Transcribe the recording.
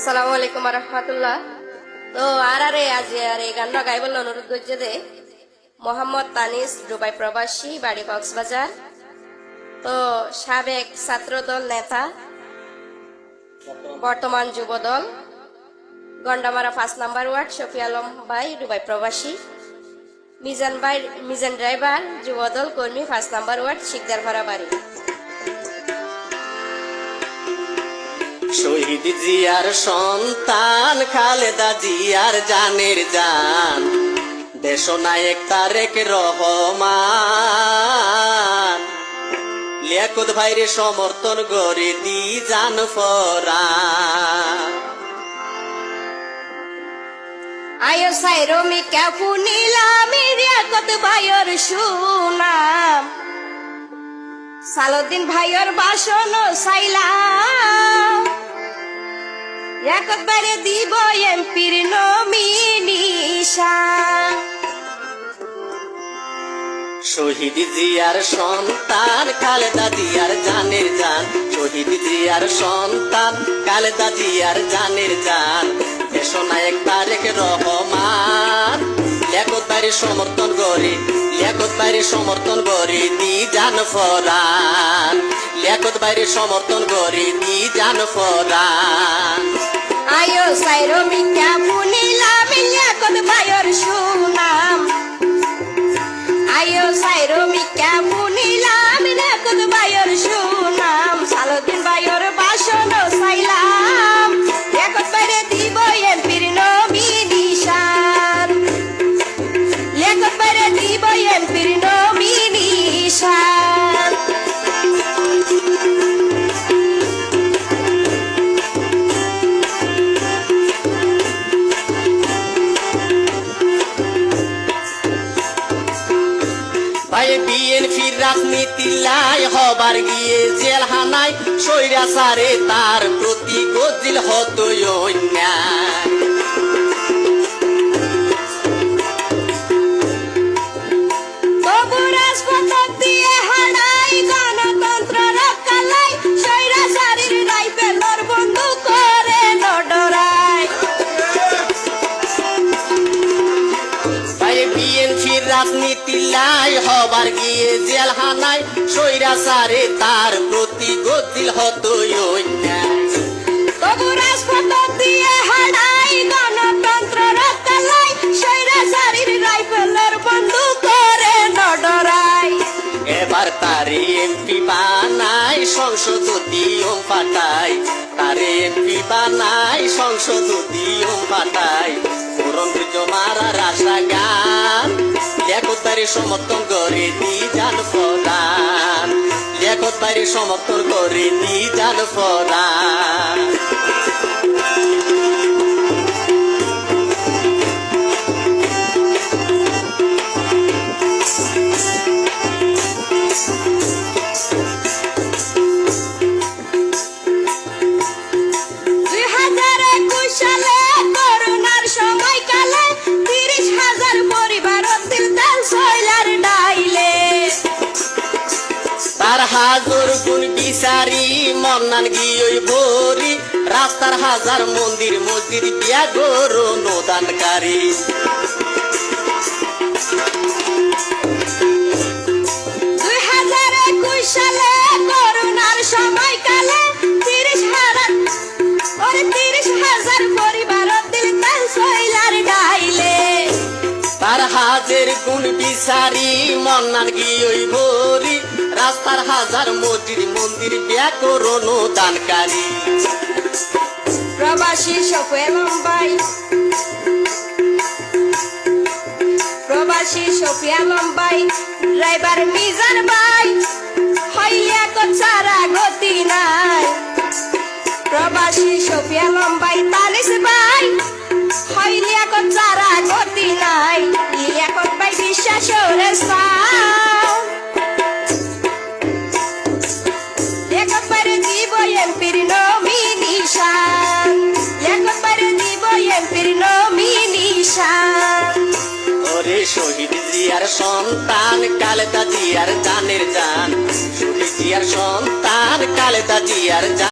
আসসালামু আলাইকুম রহমতুল্লাহ। তো আরে আজ এই গানটা গাইবল অনুরোধ করছে দে মোহাম্মদ তানিস, দুবাই প্রবাসী, বাড়ি কক্সবাজার। তো সাবেক ছাত্রদল নেতা, বর্তমান যুবদল গন্ডামারা 5 নম্বর ওয়ার্ড, শফি আলম ভাই, দুবাই প্রবাসী। মিজান ড্রাইভার, যুবদল কর্মী, 5 নম্বর ওয়ার্ড, শিকদারপাড়া বাড়ি। শহীদ জিয়ার সন্তান খালেদা জিয়ার জানের জান, দেশনায়ক তারেক রহমান, লিয়াকত ভাইরে সমর্থন করে দি জান ফরান। আয়ো সাইরমি ক্যাফু নীলাম লিয়াকত ভাইয়ের সুনাম, সালুদ্দিন ভাইয়ের বাসন সাইলাম, একবারে দিব এমপির নমিনেশন। শহীদ জিয়ার সন্তান খালেদা জিয়ার জানের জান, শহীদ জিয়ার সন্তান খালেদা জিয়ার জানের জান, দেশনায়ক তারেক রহমান, লিয়াকত ভাইরে সমর্থন করে, লিয়াকত ভাইরে সমর্থন করে দি জান ফরান, লিয়াকত ভাইরে সমর্থন করে দি জান ফরান। আয়ো সাইরমি ক্যাফু নীলাম লিয়াকত ভাইয়ের সুনাম, আয়ো সাইরমি ক্যাফু নীলাম লিয়াকত ভাইয়ের সুনাম, সালুদ্দিন ভাইয়ের বাসন সাইলাম, লিয়াকত ভাইরে দিব এমপির নমিনেশন, লিয়াকত ভাইরে দিব এমপির নমিনেশন। ভাই বিএনপির রাজনীতি লাই হবার গিয়ে জেলখানায় স্বৈরাচারে তার প্রতি গজিল হত অন্যায়। তবু রাজপথ দিয়ে হারাই গণতন্ত্র রক্ষালাই, স্বৈরাচারীর রাইফেলর বন্ধু করে নডরায়। ভাই বিএনপির রাজনীতি লাই হবার গিয়ে জেলখানায় স্বৈরাচারে তার প্রতি গজিল হত অন্যায়। তবু রাজপথ দিয়ে হারাই গণতন্ত্র রক্ষালাই, স্বৈরাচারীর রাইফেলর বন্ধু করে নডরায়। এবার তারে এমপি বানাই সংসদ দিয়ম পাঠাই, তারে এমপি বানাই সংসদ দিয়ম পাঠাই, পূরণ মারার আশা গান, লিয়াকত ভাইরে সমর্থন করে দি জান ফরান, লিয়াকত ভাইরে সমর্থন করে দি জান ফরান। হাজার গুণ বিচারি মন্নান গিয়ে ভরি, রাস্তার হাজার মন্দির মসজিদ বিয়া গরু অনুদানকারী। 2021 সালে করোনার সময়কালে 30,000 পরিবার দিল তাল সইলার ডাইলে। তার হাজার গুণ বিচারি মন্নান গিয়ে ভরি, রাস্তার হাজার মসজিদ মন্দির বিয়া গরু অনুদানকারী। প্রবাসী শফি আলম ভাই, প্রবাসী শফি আলম ভাই, ড্রাইভার মিজান ভাই, হইয়া কচারা গতি নাই। প্রবাসী শফি আলম ভাই, তানিস ভাই, হইয়া কচারা গতি নাই। লিয়াকত ভাই বিশ্বাস রে সাও, লিয়াকত ভাইরে দিব এমপির নমিনেশন, লিয়াকত ভাইরে দিব এমপির নমিনেশন। ওরে শহীদ জিয়ার সন্তান খালেদা জিয়ার জানের জান, শহীদ জিয়ার সন্তান খালেদা জিয়ার জান।